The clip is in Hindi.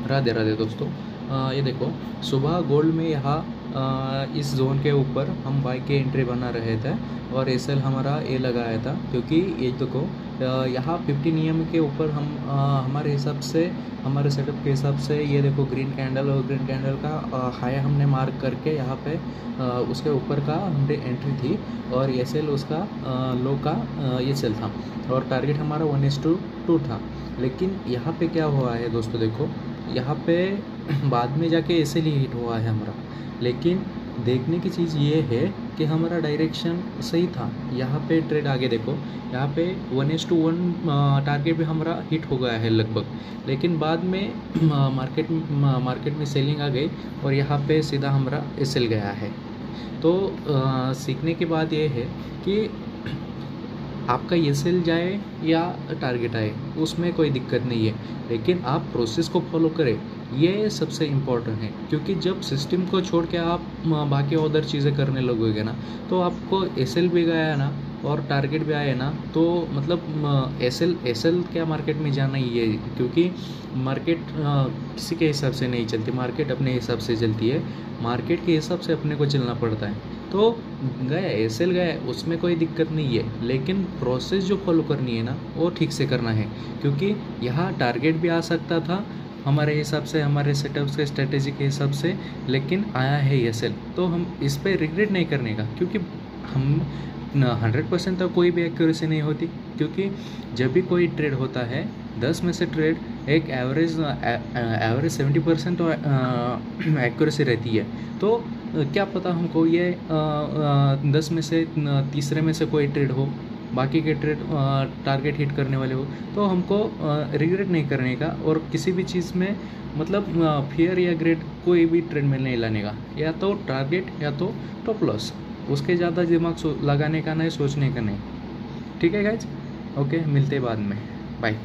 राधे राधे दोस्तों। ये देखो, सुबह गोल्ड में यहाँ इस जोन के ऊपर हम बाइक की एंट्री बना रहे थे और एसएल हमारा ए लगाया था, क्योंकि ये देखो यहाँ 50 नियम के ऊपर हम हमारे हिसाब से, हमारे सेटअप के हिसाब से ये देखो ग्रीन कैंडल और ग्रीन कैंडल का हाई हमने मार्क करके यहाँ पे उसके ऊपर का हमने एंट्री थी और एसएल उसका लो का ये सेल था और टारगेट हमारा 1:2 था। लेकिन यहाँ पे क्या हुआ है दोस्तों, देखो यहाँ पे बाद में जाके एसएल ही हिट हुआ है हमारा। लेकिन देखने की चीज़ ये है कि हमारा डायरेक्शन सही था। यहाँ पे ट्रेड आगे देखो, यहाँ पे 1:1 टारगेट भी हमारा हिट हो गया है लगभग। लेकिन बाद में मार्केट में सेलिंग आ गई और यहाँ पे सीधा हमारा एसएल गया है। तो सीखने की बात ये है कि आपका एसएल जाए या टारगेट आए उसमें कोई दिक्कत नहीं है, लेकिन आप प्रोसेस को फॉलो करें, ये सबसे इम्पोर्टेंट है। क्योंकि जब सिस्टम को छोड़ के आप बाकी अदर चीज़ें करने लगोगे ना, तो आपको एसएल भी गया ना और टारगेट भी आए ना, तो मतलब एसएल क्या मार्केट में जाना ही है। क्योंकि मार्केट किसी के हिसाब से नहीं चलती, मार्केट अपने हिसाब से चलती है, मार्केट के हिसाब से अपने को चलना पड़ता है। तो गया एसएल गया, उसमें कोई दिक्कत नहीं है, लेकिन प्रोसेस जो फॉलो करनी है ना वो ठीक से करना है। क्योंकि यहाँ टारगेट भी आ सकता था हमारे हिसाब से, हमारे सेटअप के स्ट्रेटेजी के हिसाब से, लेकिन आया है एसएल। तो हम इस पर रिग्रेट नहीं करने का, क्योंकि हम 100% तक कोई भी एक्यूरेसी नहीं होती। क्योंकि जब भी कोई ट्रेड होता है 10 में से ट्रेड एक एवरेज 70% तो एक्यूरेसी रहती है। तो क्या पता हमको ये 10 में से तीसरे में से कोई ट्रेड हो, बाकी के ट्रेड टारगेट हिट करने वाले हो, तो हमको रिग्रेट नहीं करने का और किसी भी चीज़ में मतलब फियर या ग्रेड कोई भी ट्रेड में नहीं लाने का। या तो टारगेट या तो टॉप लॉस, उसके ज़्यादा दिमाग लगाने का नहीं, सोचने का नहीं। ठीक है गाइज, ओके, मिलते हैं बाद में, बाय।